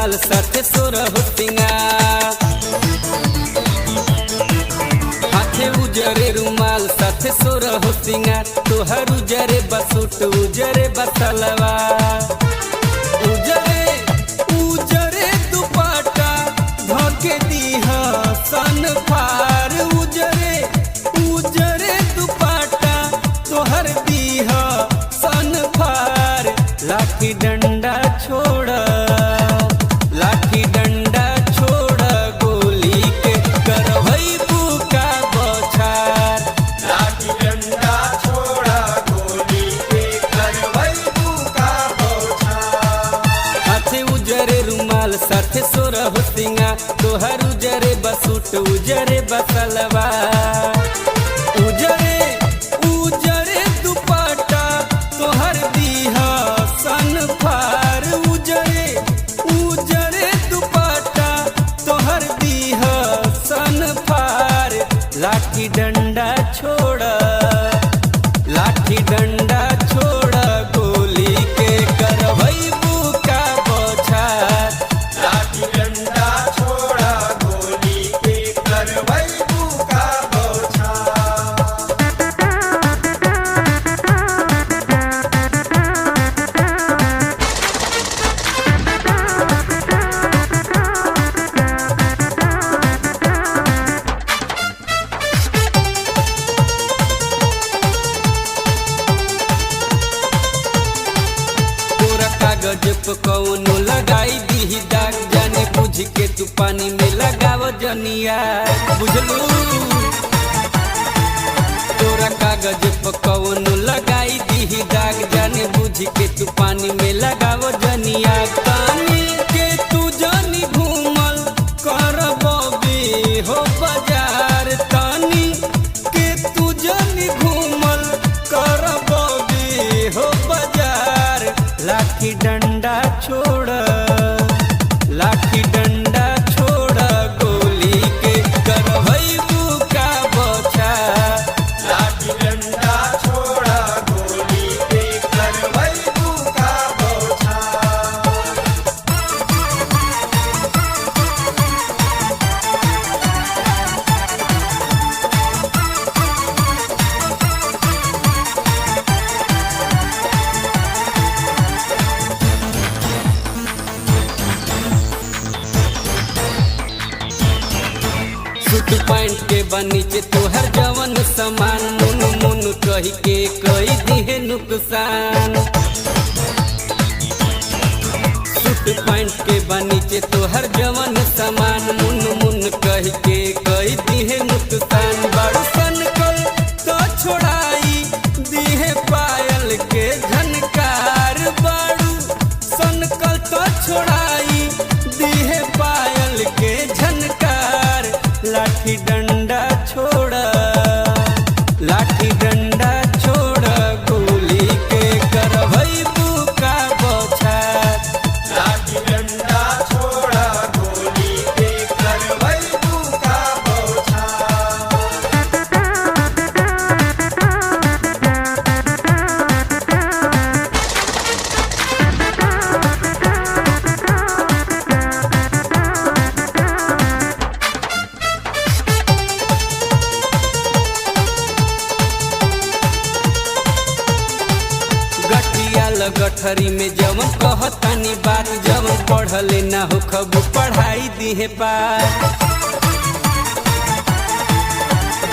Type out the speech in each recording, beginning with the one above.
रुमाल साथे सोरह सिंगार, हाथे उजरे रुमाल साथे सोरह सिंगार, तोहर उजरे बसूट उजरे बसलवार, उजरे उजरे दुपट्टा धके दीहा सन फार, उजरे उजरे दुपट्टा तोहर दीहा सन फार, लाठी डंडा छोड़ लाठी डंडा छोड़ गोली के करवई बुका बौछार, लाठी डंडा छोड़ा गोली के करवई बुका बौछार, हाथे उजरे रुमाल साथे सोरह सिंगार, तोहर उजरे बसूट उजरे बसलवार, उजरे उजरे दुपट्टा तोहर दीहा सन फार, उजरे उजरे दुपट्टा तोहर दीहा सन फार, लाठी डंडा छोड़ लाठी डंडा छोड़ गोली के करवई बुका बौछार, लाठी डंडा छोड़ा गोली के करवई बुका बौछार। तोरा कागज पे कौनो लगाई दी दाग, जाने बुझ के तू पानी में लगाव जनिया, बुझलू तोरा कागज पे कौनो लगाई दी दाग, जाने बुझ के तू पानी में लगाव जनिया, कानी के तू जानी घूमल कर बबी हो बाजार, तानी के तू जानी घूमल कर बबी हो बाजार, लाठी डंडा छोड़ लाठी डंडा छोड़ गोली के करवई बुका बौछार, लाठी डंडा छोड़ा गोली के करवई बुका बौछार। सूट पैंट के बनीचे तोहर जवन सामान, मुन मुन कही के कई दिहे नुकसान, सूट पैंट के बनीचे तोहर जवन सामान, मुन मुन कही के कई दिहे नुकसान, बड़ सनकल तो छोड़ाई दिहे पायल के झनकार, बड़ू सनकल तो छोड़ाई दिहे पायल के झनकार, लाठी डंडा छोड़ लाठी डंडा छोड़ गोली के करवई बुका बौछार, लाठी डंडा छोड़ा गोली के करवई बुका बौछार। गठिया लगठरी में जवन कहतानी बात, जवन पढ़ले ना हो खबू पढ़ाई दिहे पार,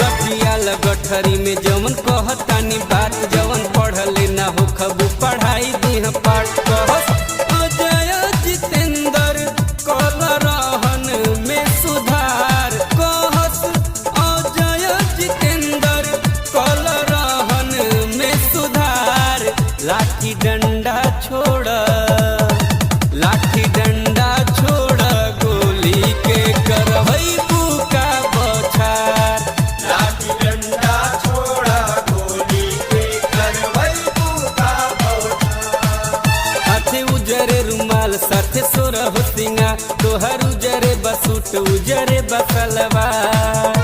गठिया लगठरी में जवन कहतानी बात, जवन पढ़ले ना हो खबू पढ़ाई दिहे पाठ, कहस अजय जितेंद्र कल रहन में सुधार, कहस अजय जितेंद्र कल रहन में सुधार, लाठी डंडा छोड़ लाठी डंडा छोड़ गोली के करवई बुका बौछार, लाठी डंडा छोड़ा गोली के करवई बुका बौछार, हाथे उजरे रुमाल साथे सोरह सिंगार, तोहर उजरे बसूट उजरे बसलवार।